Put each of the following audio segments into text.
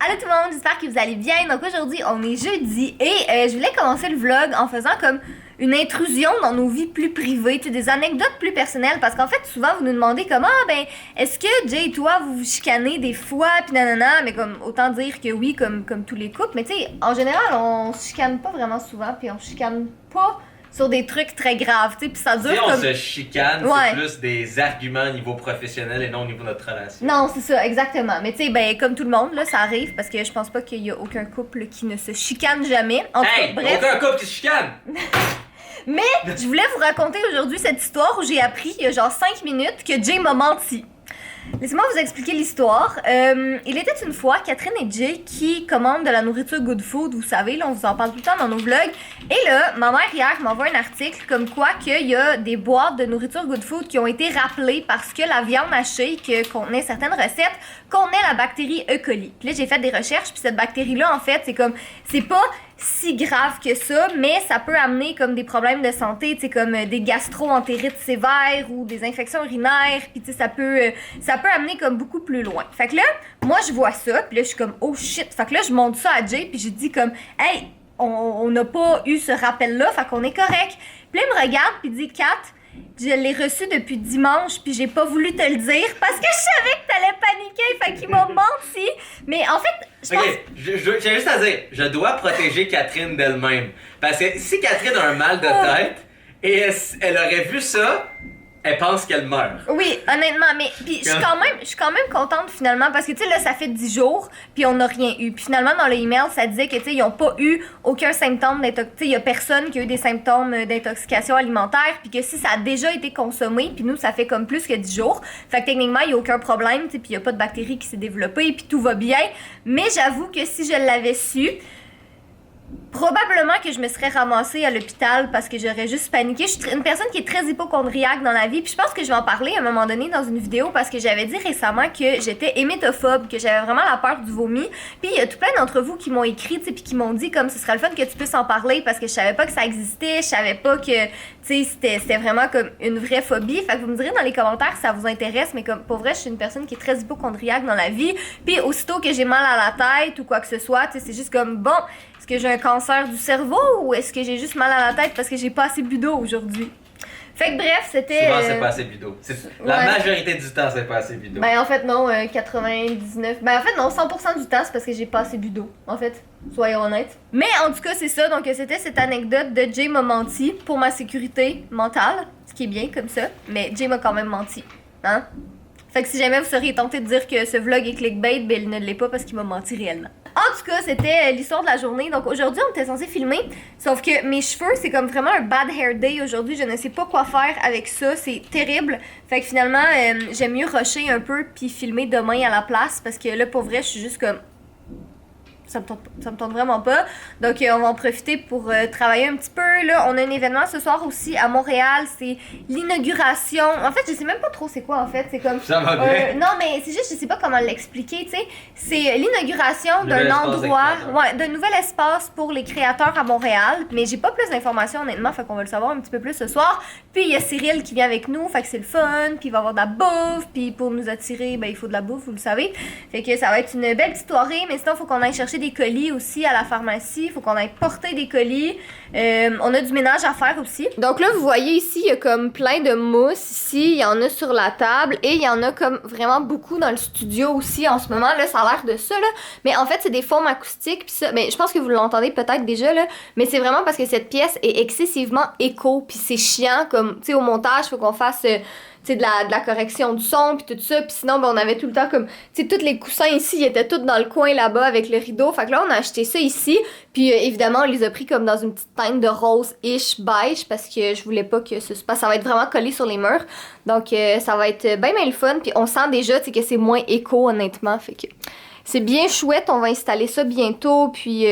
Allô tout le monde, j'espère que vous allez bien. Donc aujourd'hui, on est jeudi et je voulais commencer le vlog en faisant comme une intrusion dans nos vies plus privées, des anecdotes plus personnelles, parce qu'en fait, souvent, vous nous demandez comment, est-ce que Jay et toi, vous vous chicanez des fois, pis nanana, mais comme, autant dire que oui, comme tous les couples, mais tu sais, en général, on se chicane pas vraiment souvent, puis on se chicane pas sur des trucs très graves, tu sais, pis ça dure comme... on se chicane, ouais. C'est plus des arguments au niveau professionnel et non au niveau de notre relation. Non, c'est ça, exactement. Mais tu sais, comme tout le monde, là, ça arrive, parce que je pense pas qu'il y a aucun couple qui ne se chicane jamais. En tout cas, bref. Aucun couple qui se chicane! Mais je voulais vous raconter aujourd'hui cette histoire où j'ai appris, il y a genre 5 minutes, que Jay m'a menti. Laissez-moi vous expliquer l'histoire. Il était une fois Catherine et Jay qui commandent de la nourriture Good Food, vous savez, là, on vous en parle tout le temps dans nos vlogs. Et là, ma mère hier m'envoie un article comme quoi qu'il y a des boîtes de nourriture Good Food qui ont été rappelées parce que la viande hachée qui contenait certaines recettes contenait la bactérie E. coli. Puis là, j'ai fait des recherches, puis cette bactérie-là, en fait, c'est pas si grave que ça, mais ça peut amener comme des problèmes de santé, tu sais, comme des gastro-entérites sévères ou des infections urinaires, puis tu sais, ça peut amener comme beaucoup plus loin. Fait que là, moi, je vois ça, puis là, je suis comme, oh shit. Fait que là, je montre ça à Jay, puis j'ai dit comme, hey, on n'a pas eu ce rappel-là, fait qu'on est correct. Puis là, il me regarde, puis il dit, Kat, je l'ai reçu depuis dimanche, puis j'ai pas voulu te le dire parce que je savais que t'allais paniquer, fait qu'il m'a menti. Mais en fait, je pense... j'ai juste à dire, je dois protéger Catherine d'elle-même. Parce que si Catherine a un mal de tête et elle aurait vu ça, elle pense qu'elle meurt. Oui, honnêtement, mais puis je suis quand même contente finalement parce que tu sais là ça fait 10 jours puis on n'a rien eu. Puis finalement dans le email ça disait que tu sais ils ont pas eu aucun symptôme d'intoxication, tu sais il y a personne qui a eu des symptômes d'intoxication alimentaire puis que si ça a déjà été consommé puis nous ça fait comme plus que 10 jours. Fait que techniquement il y a aucun problème, tu sais puis il y a pas de bactérie qui s'est développée puis tout va bien. Mais j'avoue que si je l'avais su, probablement que je me serais ramassée à l'hôpital parce que j'aurais juste paniqué. Je suis une personne qui est très hypocondriaque dans la vie. Puis je pense que je vais en parler à un moment donné dans une vidéo parce que j'avais dit récemment que j'étais hémétophobe, que j'avais vraiment la peur du vomi. Puis il y a tout plein d'entre vous qui m'ont écrit, tu sais, puis qui m'ont dit comme ce serait le fun que tu puisses en parler parce que je savais pas que ça existait, je savais pas que, tu sais, c'était vraiment comme une vraie phobie. Fait que vous me direz dans les commentaires si ça vous intéresse, mais comme pour vrai, je suis une personne qui est très hypocondriaque dans la vie. Puis aussitôt que j'ai mal à la tête ou quoi que ce soit, tu sais, c'est juste comme bon. Est-ce que j'ai un cancer du cerveau ou est-ce que j'ai juste mal à la tête parce que j'ai pas assez bu d'eau aujourd'hui? Fait que bref, c'était... Souvent, c'est pas assez bu d'eau. La majorité du temps, c'est pas assez bu d'eau. Ben en fait, non, 99... Ben en fait, non, 100% du temps, c'est parce que j'ai pas assez bu d'eau, en fait. Soyons honnêtes. Mais en tout cas, c'est ça. Donc c'était cette anecdote de Jay m'a menti pour ma sécurité mentale, ce qui est bien comme ça. Mais Jay m'a quand même menti, hein? Fait que si jamais vous seriez tenté de dire que ce vlog est clickbait, ben il ne l'est pas parce qu'il m'a menti réellement. En tout cas, c'était l'histoire de la journée. Donc aujourd'hui, on était censé filmer. Sauf que mes cheveux, c'est comme vraiment un bad hair day aujourd'hui. Je ne sais pas quoi faire avec ça. C'est terrible. Fait que finalement, j'aime mieux rusher un peu puis filmer demain à la place. Parce que là, pour vrai, je suis juste comme... Ça me tente vraiment pas. Donc, on va en profiter pour travailler un petit peu. Là, on a un événement ce soir aussi à Montréal. C'est l'inauguration. En fait, je sais même pas trop c'est quoi, en fait. C'est comme... Ça va bien. Non, mais c'est juste, je sais pas comment l'expliquer, tu sais. C'est l'inauguration d'un endroit... Ouais, d'un nouvel espace pour les créateurs à Montréal. Mais j'ai pas plus d'informations, honnêtement. Fait qu'on va le savoir un petit peu plus ce soir. Puis, il y a Cyril qui vient avec nous. Fait que c'est le fun. Puis, il va y avoir de la bouffe. Puis, pour nous attirer, ben, il faut de la bouffe, vous le savez. Fait que ça va être une belle petite soirée. Mais sinon, il faut qu'on aille chercher des colis aussi à la pharmacie, il faut qu'on aille porter des colis. On a du ménage à faire aussi. Donc là, vous voyez ici, il y a comme plein de mousse ici, il y en a sur la table et il y en a comme vraiment beaucoup dans le studio aussi en ce moment. Là, ça a l'air de ça, là. Mais en fait, c'est des formes acoustiques, puis ça, mais je pense que vous l'entendez peut-être déjà, là. Mais c'est vraiment parce que cette pièce est excessivement écho, puis c'est chiant, comme, tu sais, au montage, faut qu'on fasse... tu sais, de la correction du son puis tout ça, puis sinon ben on avait tout le temps comme, tu sais, tous les coussins ici ils étaient tous dans le coin là-bas avec le rideau, fait que là on a acheté ça ici, puis évidemment on les a pris comme dans une petite teinte de rose-ish beige parce que je voulais pas que ça va être vraiment collé sur les murs, donc ça va être bien le fun, puis on sent déjà, tu sais, que c'est moins écho honnêtement, fait que... C'est bien chouette, on va installer ça bientôt, puis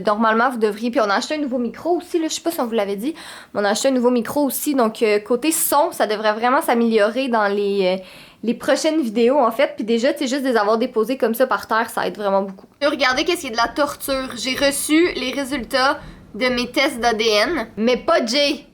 normalement vous devriez... Puis on a acheté un nouveau micro aussi, là, je sais pas si on vous l'avait dit, mais on a acheté un nouveau micro aussi, donc côté son, ça devrait vraiment s'améliorer dans les prochaines vidéos en fait, puis déjà, tu sais, juste de les avoir déposés comme ça par terre, ça aide vraiment beaucoup. Regardez qu'est-ce qui est de la torture, j'ai reçu les résultats de mes tests d'ADN, mais pas Jay.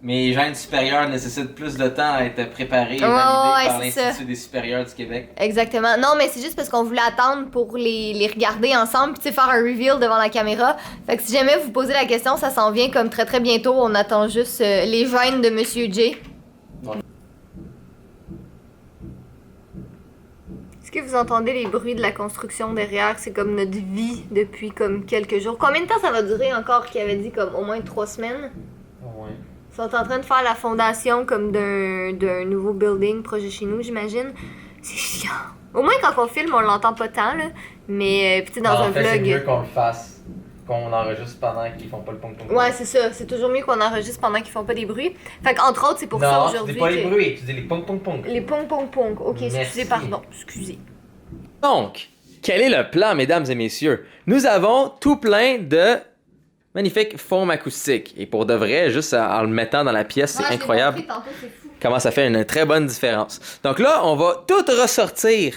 Mes gènes supérieurs nécessitent plus de temps à être préparés et validés par l'Institut des supérieurs du Québec. Exactement. Non, mais c'est juste parce qu'on voulait attendre pour les regarder ensemble puis faire un reveal devant la caméra. Fait que si jamais vous posez la question, ça s'en vient comme très très bientôt. On attend juste les gènes de Monsieur J. Ouais. Est-ce que vous entendez les bruits de la construction derrière? C'est comme notre vie depuis comme quelques jours. Combien de temps ça va durer encore qu'il avait dit comme au moins 3 semaines? Ouais. Ils sont en train de faire la fondation comme d'un nouveau building proche de chez nous, j'imagine. C'est chiant. Au moins quand on filme, on l'entend pas tant, là. Mais tu sais, dans un vlog. C'est mieux qu'on le fasse, qu'on enregistre pendant qu'ils font pas le pong-pong. Ouais, c'est ça. C'est toujours mieux qu'on enregistre pendant qu'ils font pas des bruits. Fait qu'entre autres, c'est pour ça aujourd'hui. Non, tu dis pas les bruits, tu dis les pong-pong-pong. Les pong-pong-pong. Ok, Merci. excusez, pardon. Excusez. Donc, quel est le plan, mesdames et messieurs? Nous avons tout plein de magnifiques foams acoustiques. Et pour de vrai, juste en le mettant dans la pièce, c'est incroyable Tantôt, c'est fou. comment ça fait une très bonne différence. Donc là, on va tout ressortir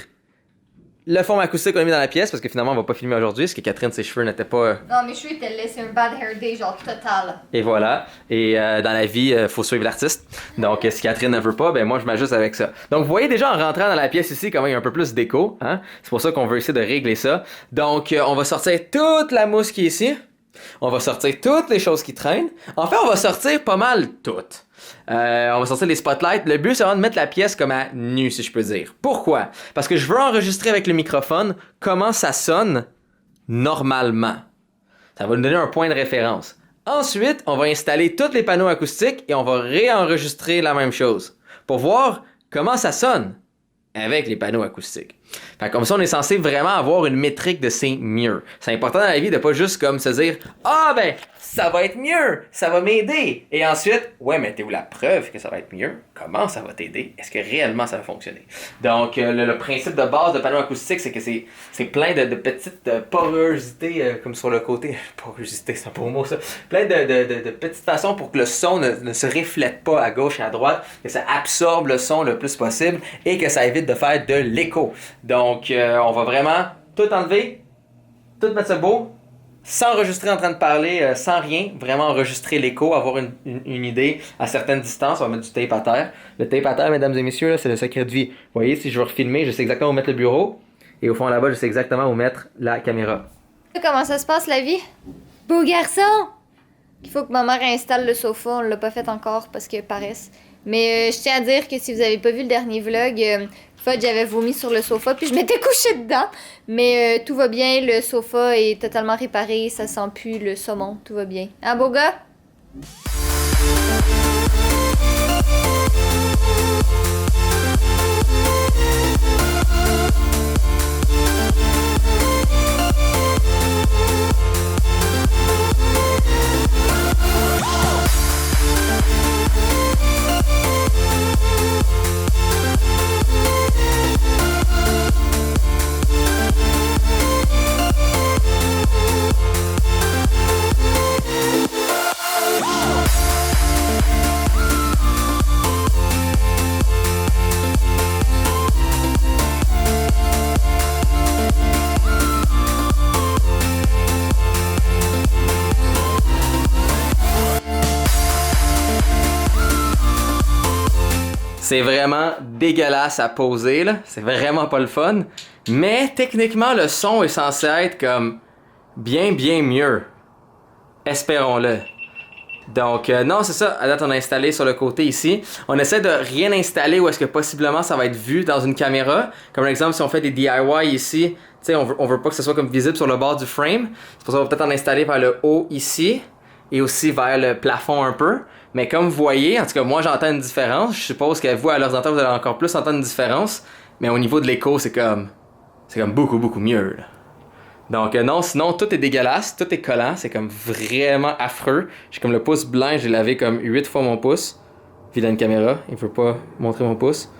le foam acoustique qu'on a mis dans la pièce, parce que finalement, on va pas filmer aujourd'hui, parce que Catherine, ses cheveux n'étaient pas... Non, mes cheveux étaient laissés un bad hair day, genre total. Et voilà. Et dans la vie, faut suivre l'artiste. Donc, si Catherine ne veut pas, ben moi, je m'ajuste avec ça. Donc, vous voyez déjà en rentrant dans la pièce ici, comment il y a un peu plus d'écho. Hein? C'est pour ça qu'on veut essayer de régler ça. Donc, on va sortir toute la mousse qui est ici. On va sortir toutes les choses qui traînent. En fait, on va sortir pas mal toutes. On va sortir les spotlights. Le but, c'est vraiment de mettre la pièce comme à nu, si je peux dire. Pourquoi? Parce que je veux enregistrer avec le microphone comment ça sonne normalement. Ça va nous donner un point de référence. Ensuite, on va installer tous les panneaux acoustiques et on va réenregistrer la même chose pour voir comment ça sonne avec les panneaux acoustiques. Fait comme ça, on est censé vraiment avoir une métrique de c'est mieux. C'est important dans la vie de pas juste comme se dire « Ah ben, ça va être mieux, ça va m'aider. » Et ensuite, « Ouais, mais t'es où la preuve que ça va être mieux? Comment ça va t'aider? Est-ce que réellement ça va fonctionner? » Donc, le principe de base de panneau acoustique, c'est que c'est plein de petites porosités comme sur le côté. Porosité, c'est un beau mot ça. Plein de petites façons pour que le son ne se reflète pas à gauche et à droite, que ça absorbe le son le plus possible et que ça évite de faire de l'écho. Donc, on va vraiment tout enlever, tout mettre ça beau, s'enregistrer en train de parler sans rien, vraiment enregistrer l'écho, avoir une idée à certaines distances. On va mettre du tape à terre. Le tape à terre, mesdames et messieurs, là, c'est le secret de vie. Vous voyez, si je veux refilmer, je sais exactement où mettre le bureau. Et au fond là-bas, je sais exactement où mettre la caméra. Comment ça se passe la vie? Beau garçon! Il faut que ma mère installe le sofa, on l'a pas fait encore parce que paresse. Mais je tiens à dire que si vous avez pas vu le dernier vlog, Fudge avait vomi sur le sofa puis je m'étais couchée dedans. Mais tout va bien, le sofa est totalement réparé, ça sent plus le saumon, tout va bien. Hein, beau gars? C'est vraiment dégueulasse à poser, là. C'est vraiment pas le fun. Mais techniquement, le son est censé être comme bien mieux. Espérons-le. Donc, non, c'est ça. À date, on a installé sur le côté ici. On essaie de rien installer où est-ce que possiblement ça va être vu dans une caméra. Comme par exemple, si on fait des DIY ici, tu sais, on veut pas que ce soit comme visible sur le bord du frame. C'est pour ça qu'on va peut-être en installer vers le haut ici et aussi vers le plafond un peu. Mais comme vous voyez, en tout cas, moi j'entends une différence. Je suppose que vous, à leurs ententes, vous allez encore plus entendre une différence. Mais au niveau de l'écho, c'est comme beaucoup mieux, là. Donc non, sinon tout est dégueulasse, tout est collant, c'est comme vraiment affreux. J'ai comme le pouce blanc, j'ai lavé comme 8 fois mon pouce. Vilaine caméra, il veut pas montrer mon pouce.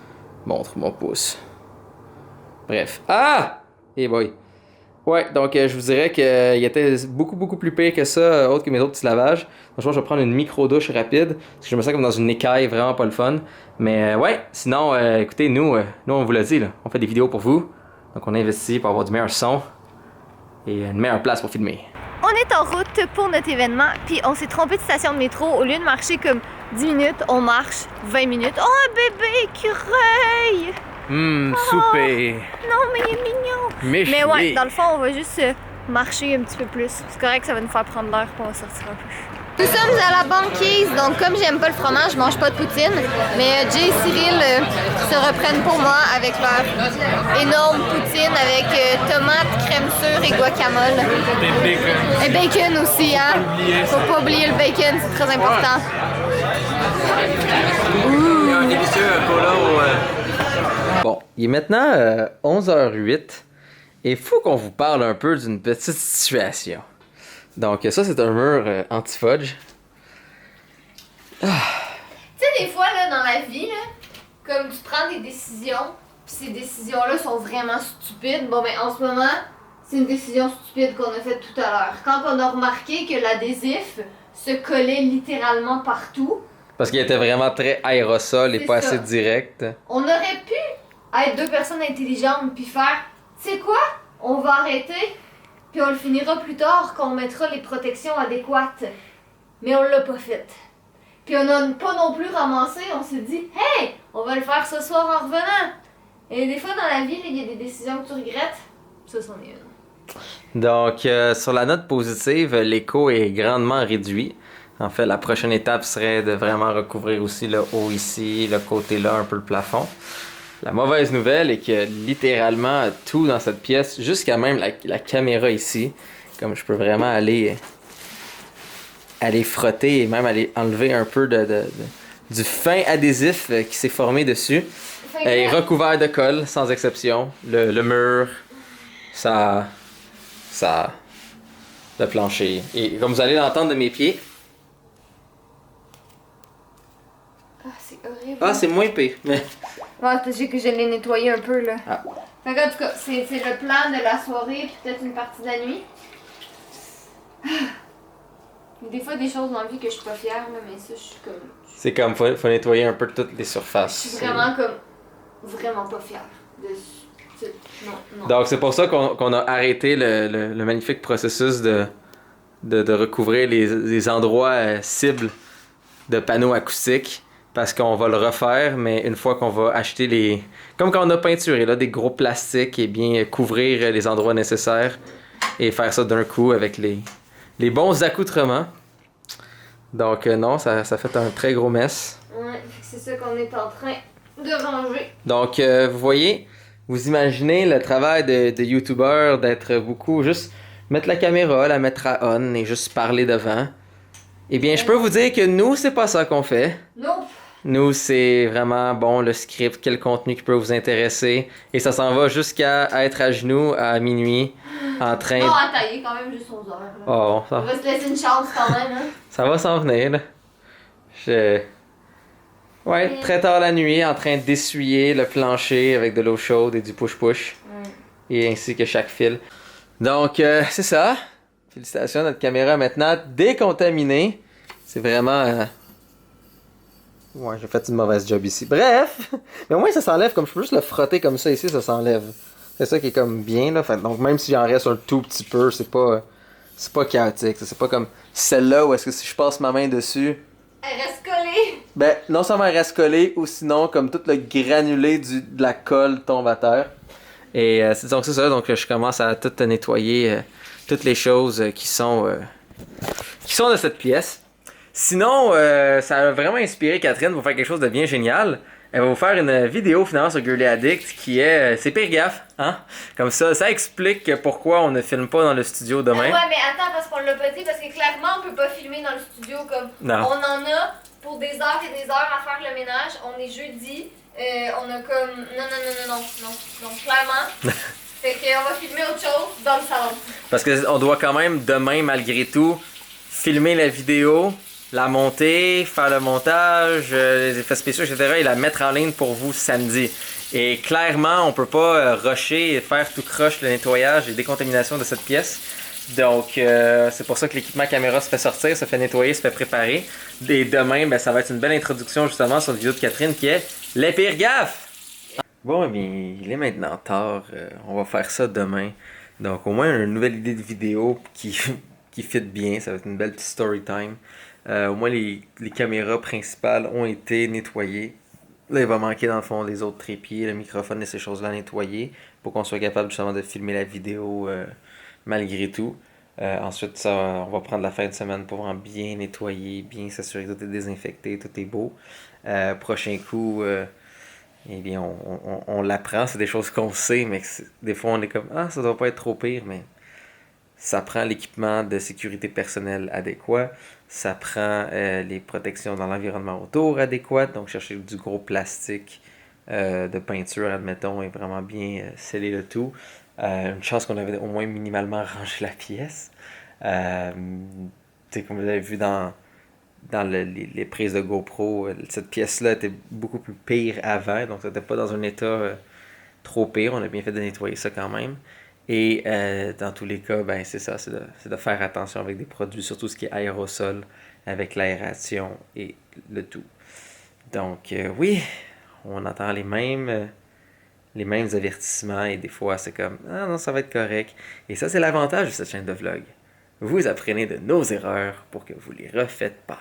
Montre mon pouce. Bref. Ah! Hey boy. Ouais, donc je vous dirais qu'il était beaucoup plus pire que ça, autre que mes autres petits lavages. Franchement, je vais prendre une micro-douche rapide, parce que je me sens comme dans une écaille, vraiment pas le fun. Mais ouais, sinon, écoutez, nous on vous l'a dit, là, on fait des vidéos pour vous. Donc on investit pour avoir du meilleur son et une meilleure place pour filmer. On est en route pour notre événement, puis on s'est trompé de station de métro. Au lieu de marcher comme 10 minutes, on marche 20 minutes. Oh, un bébé écureuil! Souper. Non, mais il est mignon! Méchant. Mais ouais, dans le fond, on va juste marcher un petit peu plus. C'est correct, ça va nous faire prendre l'air pour on sortir un peu. Nous sommes à la banquise, donc comme j'aime pas le fromage, je mange pas de poutine. Mais Jay et Cyril se reprennent pour moi avec leur énorme poutine avec tomates, crème sûre et guacamole. Et bacon aussi, hein? Faut pas oublier le bacon, c'est très important. Un délicieux cola Bon, il est maintenant 11h08 et il faut qu'on vous parle un peu d'une petite situation. Donc ça, c'est un mur anti-fudge. Tu sais, des fois, là, dans la vie, là, comme tu prends des décisions, pis ces décisions-là sont vraiment stupides. Bon, ben, en ce moment, c'est une décision stupide qu'on a faite tout à l'heure. Quand on a remarqué que l'adhésif se collait littéralement partout. Parce qu'il était vraiment très aérosol et C'est pas ça. assez direct. On aurait pu être deux personnes intelligentes puis faire, tu sais quoi, on va arrêter, puis on le finira plus tard quand on mettra les protections adéquates. Mais on l'a pas fait. Puis on n'a pas non plus ramassé, on s'est dit, hey, on va le faire ce soir en revenant. Et des fois dans la vie, il y a des décisions que tu regrettes, ça c'en est une. Donc, sur la note positive, l'écho est grandement réduit. En fait, la prochaine étape serait de vraiment recouvrir aussi le haut ici, le côté là, un peu le plafond. La mauvaise nouvelle est que littéralement tout dans cette pièce, jusqu'à même la caméra ici, comme je peux vraiment aller frotter et même aller enlever un peu du fin adhésif qui s'est formé dessus, est recouvert de colle, sans exception. Le mur, le plancher. Et comme vous allez l'entendre de mes pieds, Ah, c'est horrible. ah, c'est moins pire. Mais... Ouais, c'est juste que je l'ai nettoyé un peu là. Ah. Fait que, en tout cas, c'est le plan de la soirée, puis peut-être une partie de la nuit. Il y a des fois des choses dans la vie que je suis pas fière, là, mais ça, je suis comme. C'est comme, faut nettoyer un peu toutes les Je surfaces. suis vraiment comme. Vraiment pas fière. Non. Donc c'est pour ça qu'on a arrêté le magnifique processus de recouvrir les endroits cibles de panneaux acoustiques. Parce qu'on va le refaire, mais une fois qu'on va acheter les... Comme quand on a peinturé, là, des gros plastiques et bien couvrir les endroits nécessaires et faire ça d'un coup avec les bons accoutrements. Donc non, ça fait un très gros mess. Ouais, c'est ça qu'on est en train de ranger. Donc vous voyez, vous imaginez le travail de YouTuber d'être beaucoup juste mettre la caméra, la mettre à on et juste parler devant. Eh bien, je peux vous dire que nous, c'est pas ça qu'on fait. Nope. Nous, c'est vraiment bon le script, quel contenu qui peut vous intéresser. Et ça s'en va jusqu'à être à genoux à minuit, en train de... Oh, attends, il est quand même juste 11 heures. Là. Oh, On va se laisser une chance quand même. Hein. ça va s'en venir, là. Ouais, très tard la nuit, en train d'essuyer le plancher avec de l'eau chaude et du push-push. Et ainsi que chaque fil. Donc, c'est ça. Félicitations, notre caméra est maintenant décontaminée. C'est vraiment... Ouais, j'ai fait une mauvaise job ici. Bref! Mais au moins, ça s'enlève. Comme je peux juste le frotter comme ça ici, ça s'enlève. C'est ça qui est comme bien, là. Fait, donc, même si j'en reste un tout petit peu, c'est pas chaotique. C'est pas comme celle-là où est-ce que si je passe ma main dessus... Elle reste collée. Ben, non seulement elle reste collée, ou sinon, comme tout le granulé de la colle tombe à terre. Et donc, c'est ça. Donc, je commence à tout nettoyer, toutes les choses qui sont de cette pièce. Sinon, ça a vraiment inspiré Catherine pour faire quelque chose de bien génial. Elle va vous faire une vidéo finalement sur Girly Addict qui est c'est pire gaffe, hein? Comme ça explique pourquoi on ne filme pas dans le studio demain. Ouais, mais attends, parce qu'on l'a pas dit, parce que clairement, on peut pas filmer dans le studio comme. Non. On en a pour des heures et des heures à faire le ménage. On est jeudi. On a comme. Non, clairement. Fait qu'on va filmer autre chose dans le salon. Parce qu'on doit quand même demain, malgré tout, filmer la vidéo, la monter, faire le montage, les effets spéciaux, etc. et la mettre en ligne pour vous samedi. Et clairement, on peut pas rusher et faire tout croche le nettoyage et décontamination de cette pièce. Donc, c'est pour ça que l'équipement caméra se fait sortir, se fait nettoyer, se fait préparer. Et demain, ben, ça va être une belle introduction justement sur la vidéo de Catherine qui est les pires gaffes! Bon, mais il est maintenant tard. On va faire ça demain. Donc, au moins, une nouvelle idée de vidéo qui fit bien. Ça va être une belle petite story time. Au moins, les caméras principales ont été nettoyées. Là, il va manquer dans le fond les autres trépieds, le microphone et ces choses-là à nettoyer pour qu'on soit capable justement de filmer la vidéo malgré tout. Ensuite, on va prendre la fin de semaine pour vraiment bien nettoyer, bien s'assurer que tout est désinfecté, tout est beau. Prochain coup, eh bien, on l'apprend, c'est des choses qu'on sait, mais des fois on est comme ah, ça doit pas être trop pire, mais ça prend l'équipement de sécurité personnelle adéquat, ça prend les protections dans l'environnement autour adéquates, donc chercher du gros plastique de peinture, admettons, et vraiment bien sceller le tout. Une chance qu'on avait au moins minimalement rangé la pièce. Comme vous avez vu dans les prises de GoPro, cette pièce-là était beaucoup plus pire avant, donc ça n'était pas dans un état trop pire. On a bien fait de nettoyer ça quand même. Et dans tous les cas, ben, c'est ça, c'est de faire attention avec des produits, surtout ce qui est aérosol, avec l'aération et le tout. Donc oui, on entend les mêmes avertissements et des fois c'est comme ah non, ça va être correct. Et ça, c'est l'avantage de cette chaîne de vlog. Vous apprenez de nos erreurs pour que vous les refaites pas.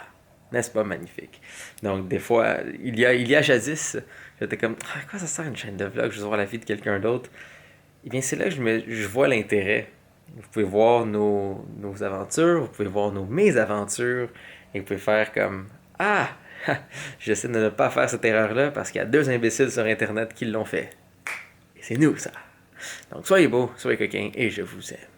N'est-ce pas magnifique? Donc des fois, il y a jadis, j'étais comme ah, à quoi ça sert une chaîne de vlog, je veux voir la vie de quelqu'un d'autre. Eh bien c'est là que je vois l'intérêt. Vous pouvez voir nos aventures, vous pouvez voir nos mésaventures et vous pouvez faire comme ah, j'essaie de ne pas faire cette erreur-là parce qu'il y a 2 imbéciles sur Internet qui l'ont fait. Et c'est nous, ça. Donc, soyez beaux, soyez coquins, et je vous aime.